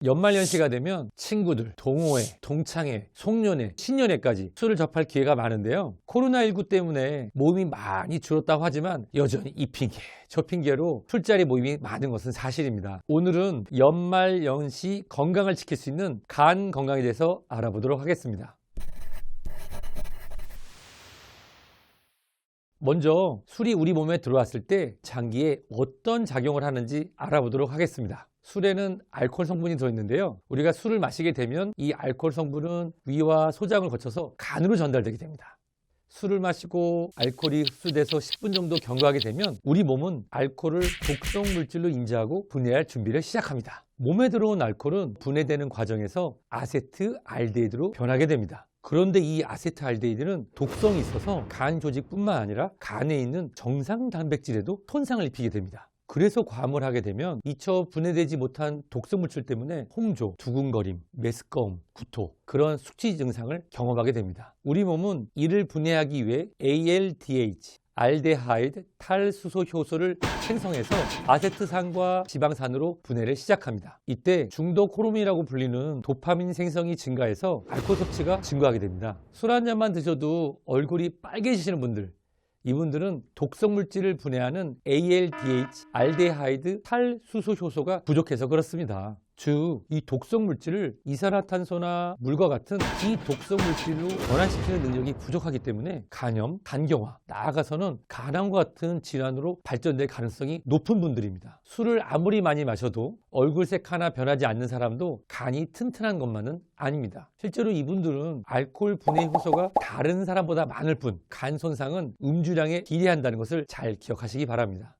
연말연시가 되면 친구들, 동호회, 동창회, 송년회, 신년회까지 술을 접할 기회가 많은데요. 코로나19 때문에 모임이 많이 줄었다고 하지만 여전히 이 핑계, 저 핑계로 술자리 모임이 많은 것은 사실입니다. 오늘은 연말연시 건강을 지킬 수 있는 간 건강에 대해서 알아보도록 하겠습니다. 먼저 술이 우리 몸에 들어왔을 때 장기에 어떤 작용을 하는지 알아보도록 하겠습니다. 술에는 알코올 성분이 들어있는데요. 우리가 술을 마시게 되면 이 알코올 성분은 위와 소장을 거쳐서 간으로 전달되게 됩니다. 술을 마시고 알코올이 흡수돼서 10분 정도 경과하게 되면 우리 몸은 알코올을 독성 물질로 인지하고 분해할 준비를 시작합니다. 몸에 들어온 알코올은 분해되는 과정에서 아세트알데히드로 변하게 됩니다. 그런데 이 아세트알데히드는 독성이 있어서 간 조직뿐만 아니라 간에 있는 정상 단백질에도 손상을 입히게 됩니다. 그래서 과음을 하게 되면 미처 분해되지 못한 독성 물질 때문에 홍조, 두근거림, 메스꺼움, 구토, 그런 숙취 증상을 경험하게 됩니다. 우리 몸은 이를 분해하기 위해 ALDH, 알데하이드 탈수소 효소를 생성해서 아세트산과 지방산으로 분해를 시작합니다. 이때 중독 호르몬이라고 불리는 도파민 생성이 증가해서 알코올 섭취가 증가하게 됩니다. 술 한 잔만 드셔도 얼굴이 빨개지시는 분들, 이분들은 독성 물질을 분해하는 ALDH, 알데하이드 탈수소 효소가 부족해서 그렇습니다. 즉, 이 독성 물질을 이산화탄소나 물과 같은 비독성 물질로 변환시키는 능력이 부족하기 때문에 간염, 간경화, 나아가서는 간암과 같은 질환으로 발전될 가능성이 높은 분들입니다. 술을 아무리 많이 마셔도 얼굴색 하나 변하지 않는 사람도 간이 튼튼한 것만은 아닙니다. 실제로 이분들은 알코올 분해 효소가 다른 사람보다 많을 뿐 간 손상은 음주량에 비례한다는 것을 잘 기억하시기 바랍니다.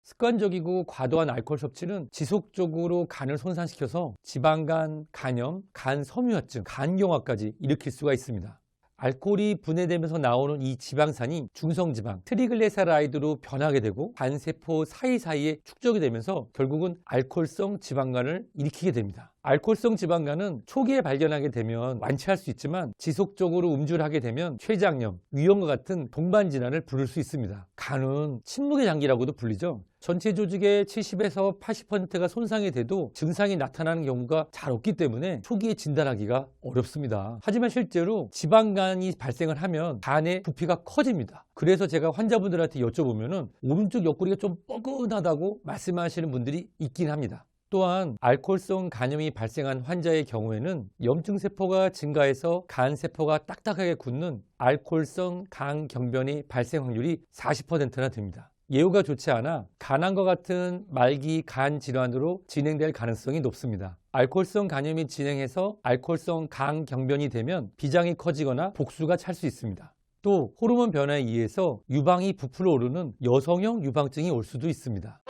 습관적이고 과도한 알코올 섭취는 지속적으로 간을 손상시켜서 지방간, 간염, 간 섬유화증, 간경화까지 일으킬 수가 있습니다. 알코올이 분해되면서 나오는 이 지방산이 중성지방, 트리글리세라이드로 변하게 되고 간세포 사이사이에 축적이 되면서 결국은 알코올성 지방간을 일으키게 됩니다. 알코올성 지방간은 초기에 발견하게 되면 완치할 수 있지만 지속적으로 음주를 하게 되면 췌장염, 위염과 같은 동반 질환을 부를 수 있습니다. 간은 침묵의 장기라고도 불리죠. 전체 조직의 70에서 80%가 손상이 돼도 증상이 나타나는 경우가 잘 없기 때문에 초기에 진단하기가 어렵습니다. 하지만 실제로 지방간이 발생을 하면 간의 부피가 커집니다. 그래서 제가 환자분들한테 여쭤보면 오른쪽 옆구리가 좀 뻐근하다고 말씀하시는 분들이 있긴 합니다. 또한 알코올성 간염이 발생한 환자의 경우에는 염증세포가 증가해서 간세포가 딱딱하게 굳는 알코올성 간경변의 발생 확률이 40%나 됩니다. 예후가 좋지 않아 간암과 같은 말기 간 질환으로 진행될 가능성이 높습니다. 알코올성 간염이 진행해서 알코올성 간경변이 되면 비장이 커지거나 복수가 찰 수 있습니다. 또 호르몬 변화에 의해서 유방이 부풀어 오르는 여성형 유방증이 올 수도 있습니다.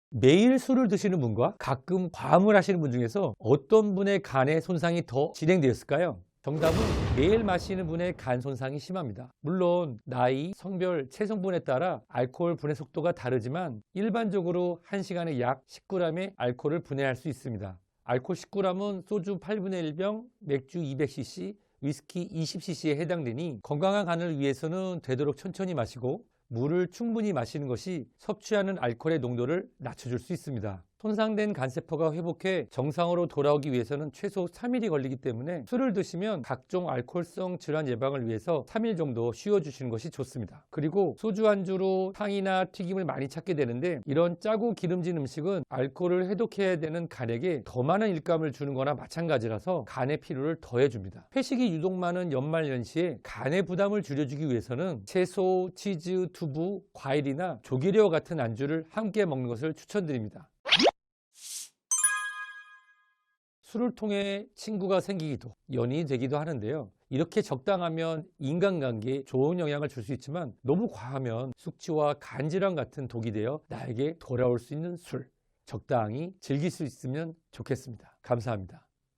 매일 술을 드시는 분과 가끔 과음을 하시는 분 중에서 어떤 분의 간의 손상이 더 진행되었을까요? 정답은 매일 마시는 분의 간 손상이 심합니다. 물론 나이, 성별, 체성분에 따라 알코올 분해 속도가 다르지만 일반적으로 1시간에 약 10g의 알코올을 분해할 수 있습니다. 알코올 10g은 소주 8분의 1병, 맥주 200cc, 위스키 20cc에 해당되니 건강한 간을 위해서는 되도록 천천히 마시고 물을 충분히 마시는 것이 섭취하는 알코올의 농도를 낮춰줄 수 있습니다. 손상된 간세포가 회복해 정상으로 돌아오기 위해서는 최소 3일이 걸리기 때문에 술을 드시면 각종 알코올성 질환 예방을 위해서 3일 정도 쉬어주시는 것이 좋습니다. 그리고 소주 안주로 탕이나 튀김을 많이 찾게 되는데 이런 짜고 기름진 음식은 알코올을 해독해야 되는 간에게 더 많은 일감을 주는 거나 마찬가지라서 간의 피로를 더해줍니다. 회식이 유독 많은 연말연시에 간의 부담을 줄여주기 위해서는 채소, 치즈, 두부, 과일이나 조개류와 같은 안주를 함께 먹는 것을 추천드립니다. 술을 통해 친구가 생기기도 연인이 되기도 하는데요. 이렇게 적당하면 인간관계에 좋은 영향을 줄 수 있지만 너무 과하면 숙취와 간질환 같은 독이 되어 나에게 돌아올 수 있는 술, 적당히 즐길 수 있으면 좋겠습니다. 감사합니다.